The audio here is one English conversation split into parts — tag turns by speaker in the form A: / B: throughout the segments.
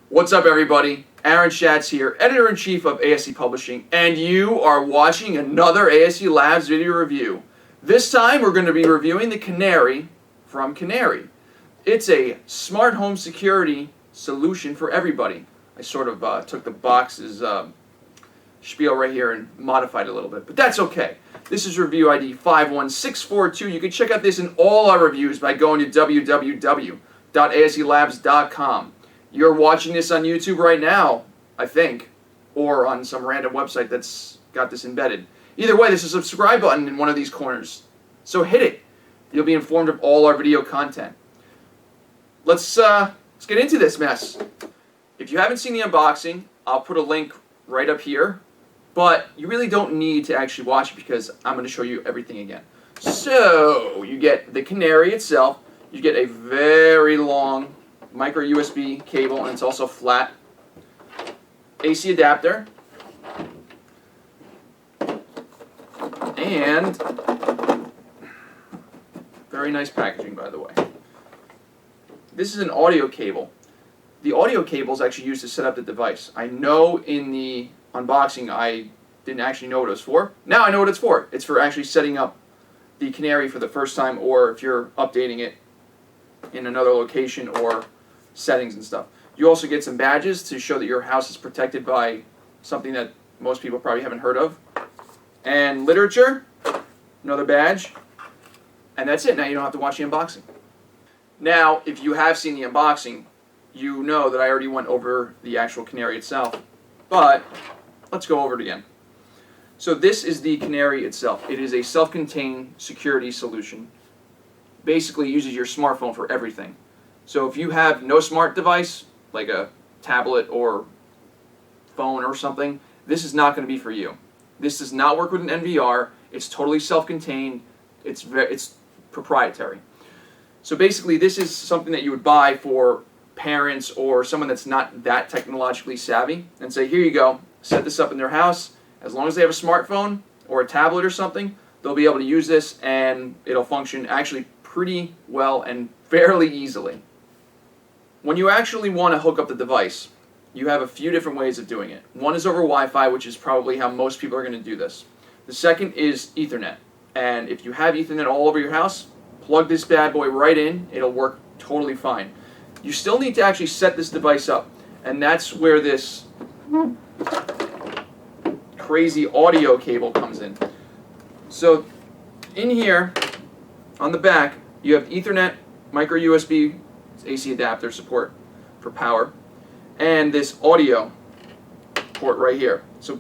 A: What's up, everybody? Aaron Schatz here, Editor-in-Chief of ASE Publishing, and you are watching another ASE Labs video review. This time we're going to be reviewing the Canary from Canary. It's a smart home security solution for everybody. I sort of took the box's spiel right here and modified it a little bit, but that's okay. This is review ID 51642. You can check out this and all our reviews by going to www.aselabs.com. You're watching this on YouTube right now, I think, or on some random website that's got this embedded. Either way, there's a subscribe button in one of these corners, so hit it. You'll be informed of all our video content. Let's get into this mess. If you haven't seen the unboxing, I'll put a link right up here, but you really don't need to actually watch it because I'm going to show you everything again. So, you get the Canary itself, you get a very long micro USB cable, and it's also flat. AC adapter, and very nice packaging, by the way. This is an audio cable. The audio cable is actually used to set up the device. I know in the unboxing I didn't actually know what it was for. Now I know what it's for. It's for actually setting up the Canary for the first time, or if you're updating it in another location or settings and stuff. You also get some badges to show that your house is protected by something that most people probably haven't heard of. And literature, another badge. And that's it. Now you don't have to watch the unboxing. Now, if you have seen the unboxing, you know that I already went over the actual Canary itself. But let's go over it again. So this is the Canary itself. It is a self-contained security solution. Basically uses your smartphone for everything. So if you have no smart device, like a tablet or phone or something, this is not going to be for you. This does not work with an NVR. It's totally self-contained. It's proprietary. So basically this is something that you would buy for parents or someone that's not that technologically savvy and say, here you go, set this up in their house. As long as they have a smartphone or a tablet or something, they'll be able to use this and it'll function actually pretty well and fairly easily. When you actually want to hook up the device, you have a few different ways of doing it. One is over Wi-Fi, which is probably how most people are going to do this. The second is Ethernet. And if you have Ethernet all over your house, plug this bad boy right in. It'll work totally fine. You still need to actually set this device up. And that's where this crazy audio cable comes in. So in here, on the back, you have Ethernet, micro USB, AC adapter support for power, and this audio port right here. So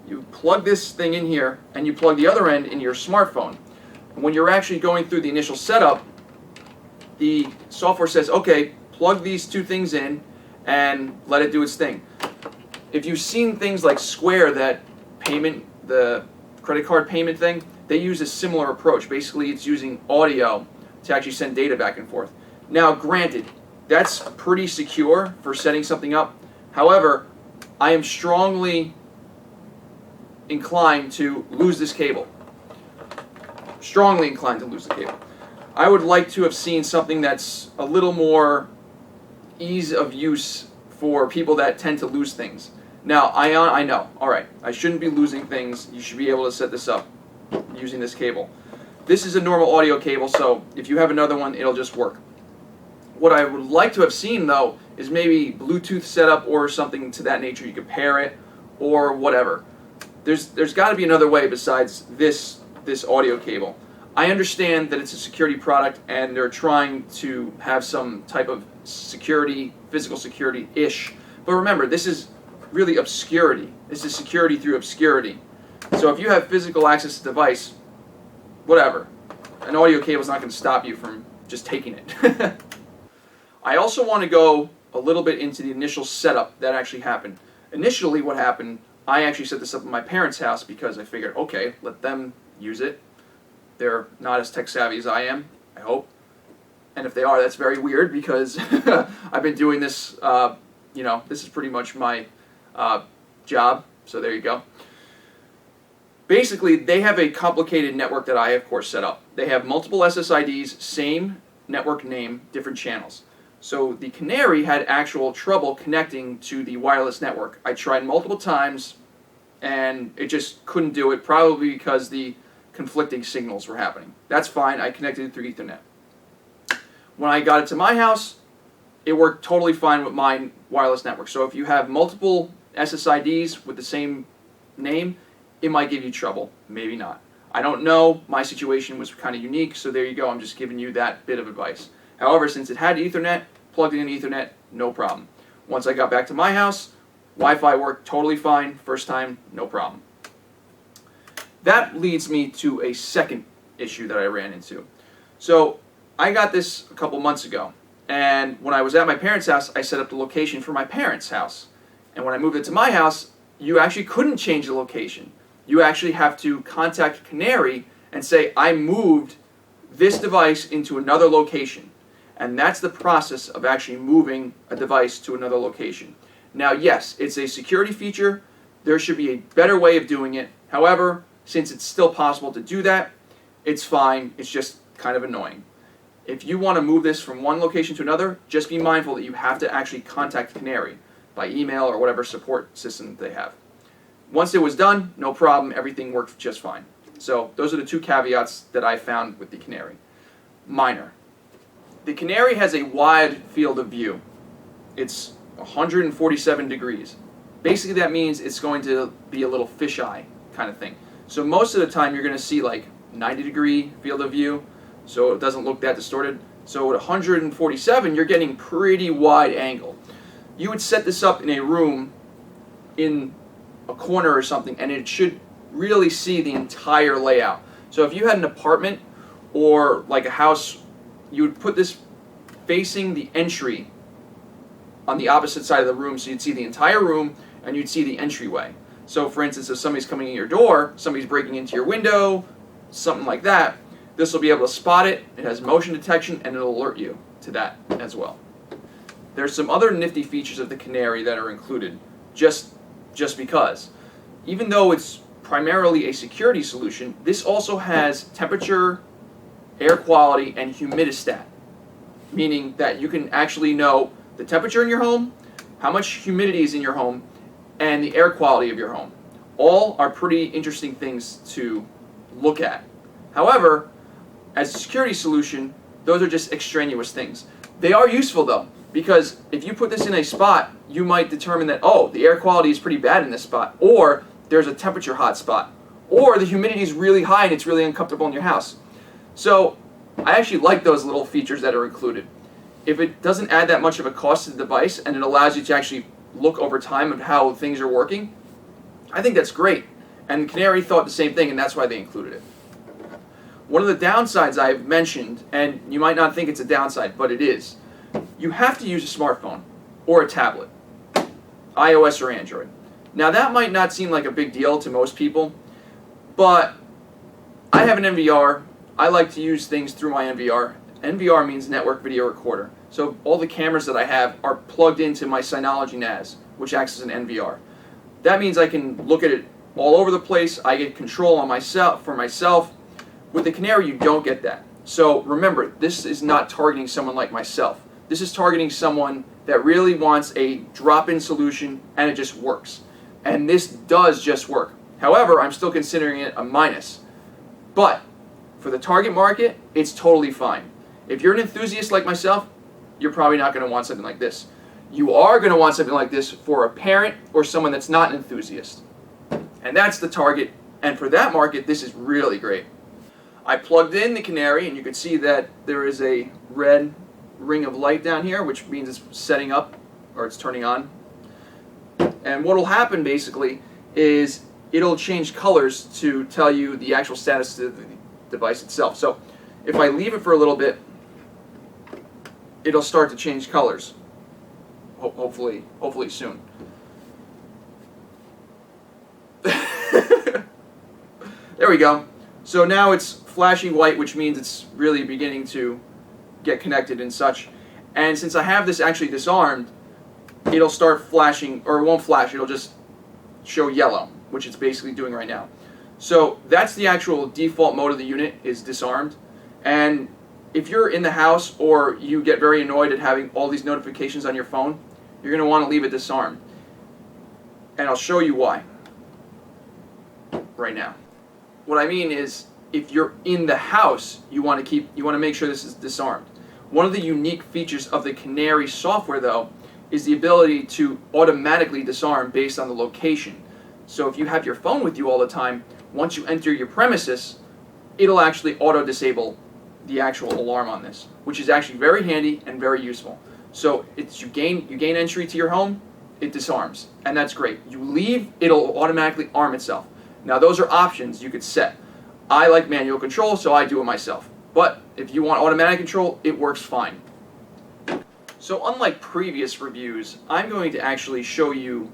A: you plug this thing in here and you plug the other end in your smartphone. And when you're actually going through the initial setup, the software says, okay, plug these two things in and let it do its thing. If you've seen things like Square, that payment, the credit card payment thing, they use a similar approach. Basically it's using audio to actually send data back and forth. Now, granted, that's pretty secure for setting something up. However, I am strongly inclined to lose this cable. Strongly inclined to lose the cable. I would like to have seen something that's a little more ease of use for people that tend to lose things. Now, I know, alright, I shouldn't be losing things. You should be able to set this up using this cable. This is a normal audio cable, so if you have another one, it'll just work. What I would like to have seen, though, is maybe Bluetooth setup or something to that nature. You could pair it or whatever. There's got to be another way besides this audio cable. I understand that it's a security product and they're trying to have some type of security, physical security-ish. But remember, this is really obscurity. This is security through obscurity. So if you have physical access to the device, whatever. An audio cable is not going to stop you from just taking it. I also want to go a little bit into the initial setup that actually happened. Initially what happened, I actually set this up in my parents' house because I figured, okay, let them use it. They're not as tech savvy as I am, I hope. And if they are, that's very weird because I've been doing this, this is pretty much my job, so there you go. Basically, they have a complicated network that I, of course, set up. They have multiple SSIDs, same network name, different channels. So the Canary had actual trouble connecting to the wireless network. I tried multiple times and it just couldn't do it, probably because the conflicting signals were happening. That's fine, I connected it through Ethernet. When I got it to my house, it worked totally fine with my wireless network. So if you have multiple SSIDs with the same name, it might give you trouble, maybe not. I don't know, my situation was kind of unique, so there you go, I'm just giving you that bit of advice. However, since it had Ethernet, plugged it in Ethernet, no problem. Once I got back to my house, Wi-Fi worked totally fine, first time, no problem. That leads me to a second issue that I ran into. So I got this a couple months ago, and when I was at my parents' house, I set up the location for my parents' house. And when I moved it to my house, you actually couldn't change the location. You actually have to contact Canary and say, I moved this device into another location. And that's the process of actually moving a device to another location. Now, yes, it's a security feature. There should be a better way of doing it. However, since it's still possible to do that, it's fine. It's just kind of annoying. If you want to move this from one location to another, just be mindful that you have to actually contact Canary by email or whatever support system they have. Once it was done, no problem, everything worked just fine. So those are the two caveats that I found with the Canary. Minor. The Canary has a wide field of view. It's 147 degrees. Basically that means it's going to be a little fisheye kind of thing. So most of the time you're going to see like 90-degree field of view, so it doesn't look that distorted. So at 147 you're getting pretty wide angle. You would set this up in a room in a corner or something, and it should really see the entire layout. So if you had an apartment or like a house, you would put this facing the entry on the opposite side of the room, so you'd see the entire room and you'd see the entryway. So for instance, if somebody's coming in your door, somebody's breaking into your window, something like that, this will be able to spot it. It has motion detection and it'll alert you to that as well. There's some other nifty features of the Canary that are included just because. Even though it's primarily a security solution, this also has temperature, air quality, and humidistat, meaning that you can actually know the temperature in your home, how much humidity is in your home, and the air quality of your home. All are pretty interesting things to look at. However, as a security solution, those are just extraneous things. They are useful though, because if you put this in a spot, you might determine that, oh, the air quality is pretty bad in this spot, or there's a temperature hot spot, or the humidity is really high and it's really uncomfortable in your house. So I actually like those little features that are included. If it doesn't add that much of a cost to the device and it allows you to actually look over time at how things are working, I think that's great. And Canary thought the same thing, and that's why they included it. One of the downsides I've mentioned, and you might not think it's a downside, but it is, you have to use a smartphone or a tablet, iOS or Android. Now that might not seem like a big deal to most people, but I have an NVR. I like to use things through my NVR. NVR means Network Video Recorder. So all the cameras that I have are plugged into my Synology NAS, which acts as an NVR. That means I can look at it all over the place. I get control on for myself. With the Canary, you don't get that. So remember, this is not targeting someone like myself. This is targeting someone that really wants a drop-in solution and it just works. And this does just work. However, I'm still considering it a minus. But for the target market, it's totally fine. If you're an enthusiast like myself, you're probably not going to want something like this. You are going to want something like this for a parent or someone that's not an enthusiast. And that's the target. And for that market, this is really great. I plugged in the Canary, and you can see that there is a red ring of light down here, which means it's setting up, or it's turning on. And what will happen basically is it'll change colors to tell you the actual status of the device itself. So if I leave it for a little bit, it'll start to change colors. Hopefully soon. There we go. So now it's flashing white, which means it's really beginning to get connected and such. And since I have this actually disarmed, it'll start flashing, or it won't flash, it'll just show yellow, which it's basically doing right now. So that's the actual default mode of the unit, is disarmed. And if you're in the house or you get very annoyed at having all these notifications on your phone, you're going to want to leave it disarmed. And I'll show you why right now. What I mean is, if you're in the house, you want to make sure this is disarmed. One of the unique features of the Canary software, though, is the ability to automatically disarm based on the location. So if you have your phone with you all the time, once you enter your premises, it'll actually auto-disable the actual alarm on this, which is actually very handy and very useful. So you gain entry to your home, it disarms, and that's great. You leave, it'll automatically arm itself. Now those are options you could set. I like manual control, so I do it myself. But if you want automatic control, it works fine. So unlike previous reviews, I'm going to actually show you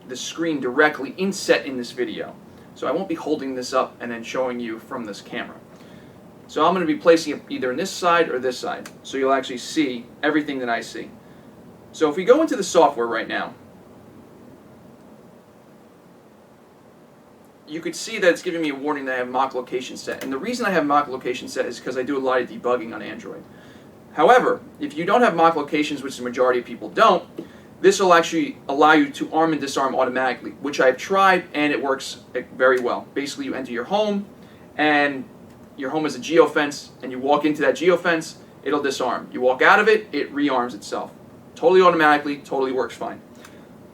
A: the screen directly inset in this video. So I won't be holding this up and then showing you from this camera. So I'm going to be placing it either in this side or this side, so you'll actually see everything that I see. So if we go into the software right now, you could see that it's giving me a warning that I have mock location set. And the reason I have mock location set is because I do a lot of debugging on Android. However, if you don't have mock locations, which the majority of people don't, this will actually allow you to arm and disarm automatically, which I've tried and it works very well. Basically, you enter your home and your home is a geofence, and you walk into that geofence, it'll disarm. You walk out of it, it rearms itself. Totally automatically, totally works fine.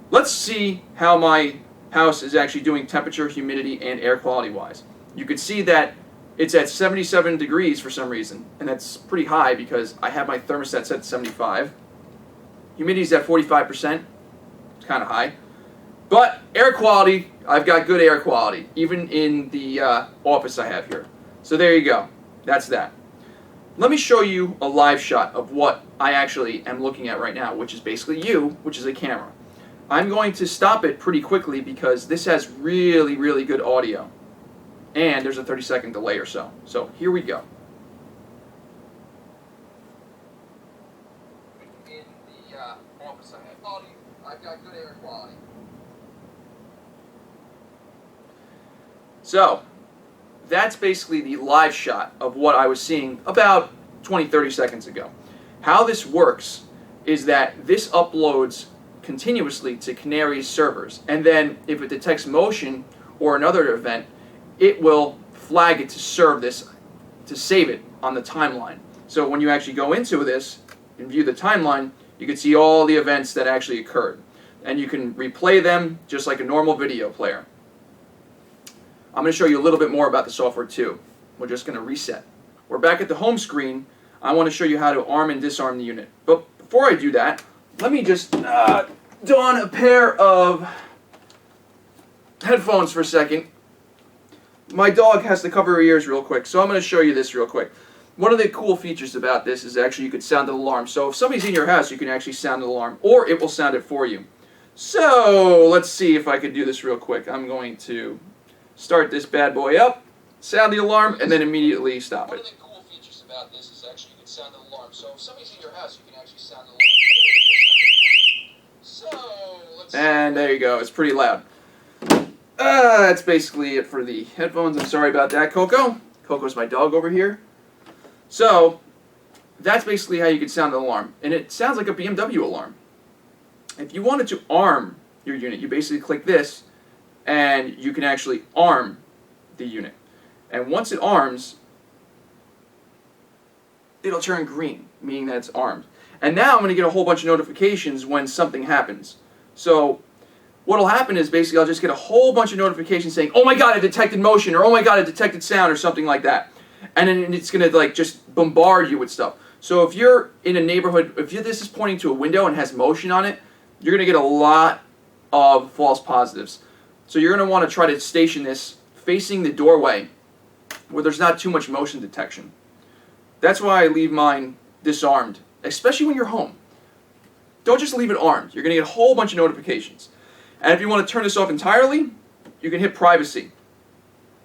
A: Let's see how my house is actually doing temperature, humidity, and air quality wise. You could see that it's at 77 degrees for some reason, and that's pretty high because I have my thermostat set to 75. Humidity is at 45%, it's kind of high. But air quality, I've got good air quality, even in the office I have here. So there you go, that's that. Let me show you a live shot of what I actually am looking at right now, which is basically you, which is a camera. I'm going to stop it pretty quickly because this has really, really good audio. And there's a 30-second delay or so. So here we go. In the office I have audio, I've got good air quality. So that's basically the live shot of what I was seeing about 20-30 seconds ago. How this works is that this uploads continuously to Canary's servers, and then if it detects motion or another event, it will flag it to serve this, to save it on the timeline. So when you actually go into this and view the timeline, you can see all the events that actually occurred, and you can replay them just like a normal video player. I'm going to show you a little bit more about the software too. We're just going to reset. We're back at the home screen. I want to show you how to arm and disarm the unit. But before I do that, let me just don a pair of headphones for a second. My dog has to cover her ears real quick, so I'm going to show you this real quick. One of the cool features about this is actually you could sound an alarm. So if somebody's in your house, you can actually sound an alarm, or it will sound it for you. So let's see if I can do this real quick. I'm going to start this bad boy up, sound the alarm, and then immediately stop it. One of the cool features about this is actually you can sound an alarm. So if somebody's in your house, you can actually sound the alarm. So let's and there you go. It's pretty loud. That's basically it for the headphones. I'm sorry about that, Coco. Coco's my dog over here. So that's basically how you can sound an alarm. And it sounds like a BMW alarm. If you wanted to arm your unit, you basically click this, and you can actually arm the unit. And once it arms, it'll turn green, meaning that it's armed. And now I'm going to get a whole bunch of notifications when something happens. So what will happen is basically I'll just get a whole bunch of notifications saying, oh my god, I detected motion, or oh my god, I detected sound, or something like that. And then it's going to like just bombard you with stuff. So if you're in a neighborhood, if this is pointing to a window and has motion on it, you're going to get a lot of false positives. So you're going to want to try to station this facing the doorway where there's not too much motion detection. That's why I leave mine disarmed, especially when you're home. Don't just leave it armed. You're going to get a whole bunch of notifications. And if you want to turn this off entirely, you can hit privacy,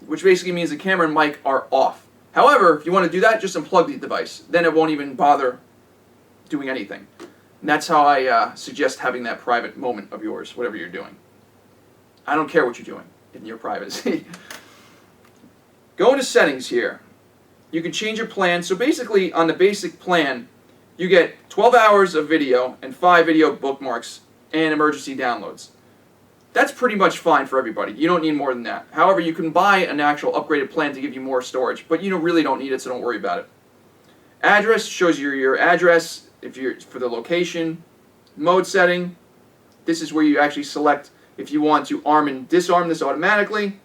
A: which basically means the camera and mic are off. However, if you want to do that, just unplug the device. Then it won't even bother doing anything. And that's how I suggest having that private moment of yours, whatever you're doing. I don't care what you're doing in your privacy. Go into settings here. You can change your plan. So basically, on the basic plan, you get 12 hours of video and 5 video bookmarks and emergency downloads. That's pretty much fine for everybody. You don't need more than that. However, you can buy an actual upgraded plan to give you more storage, but you really don't need it, so don't worry about it. Address shows you your address if you're for the location. Mode setting. This is where you actually select if you want to arm and disarm this automatically.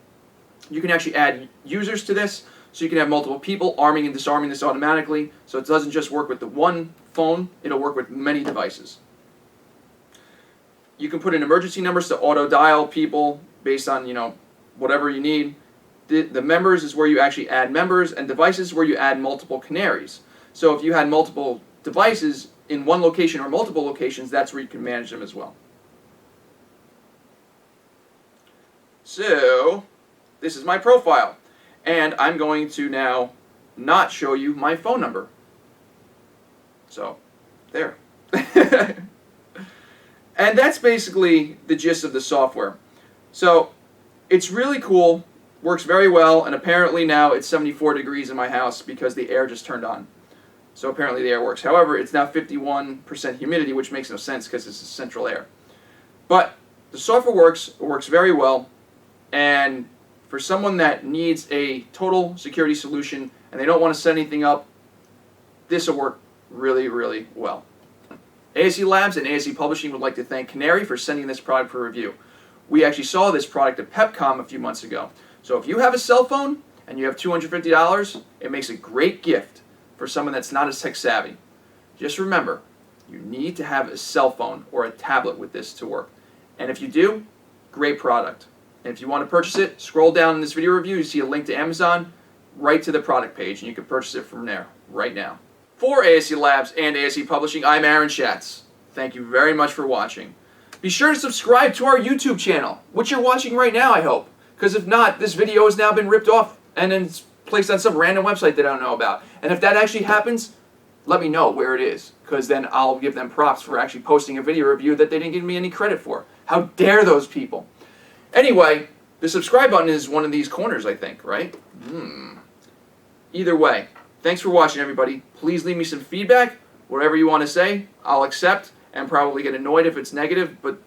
A: You can actually add users to this, so you can have multiple people arming and disarming this automatically, so it doesn't just work with the one phone, it'll work with many devices. You can put in emergency numbers to auto-dial people based on, whatever you need. The members is where you actually add members, and devices where you add multiple canaries. So if you had multiple devices in one location or multiple locations, that's where you can manage them as well. So, this is my profile. And I'm going to now not show you my phone number. So, there. And that's basically the gist of the software. So, it's really cool, works very well, and apparently now it's 74 degrees in my house because the air just turned on. So apparently the air works. However, it's now 51% humidity, which makes no sense because it's central air. But the software works very well, and for someone that needs a total security solution and they don't want to set anything up, this will work really, really well. ASE Labs and ASE Publishing would like to thank Canary for sending this product for review. We actually saw this product at PepCom a few months ago. So if you have a cell phone and you have $250, it makes a great gift for someone that's not as tech savvy. Just remember, you need to have a cell phone or a tablet with this to work. And if you do, great product. And if you want to purchase it, scroll down in this video review, you see a link to Amazon, right to the product page, and you can purchase it from there right now. For ASE Labs and ASE Publishing, I'm Aaron Schatz. Thank you very much for watching. Be sure to subscribe to our YouTube channel, which you're watching right now, I hope. Because if not, this video has now been ripped off and then it's placed on some random website that I don't know about. And if that actually happens, let me know where it is, because then I'll give them props for actually posting a video review that they didn't give me any credit for. How dare those people? Anyway, the subscribe button is one of these corners, I think, right? Either way, thanks for watching, everybody. Please leave me some feedback. Whatever you want to say, I'll accept and probably get annoyed if it's negative, but,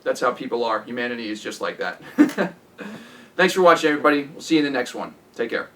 A: that's how people are. Humanity is just like that. Thanks for watching, everybody. We'll see you in the next one. Take care.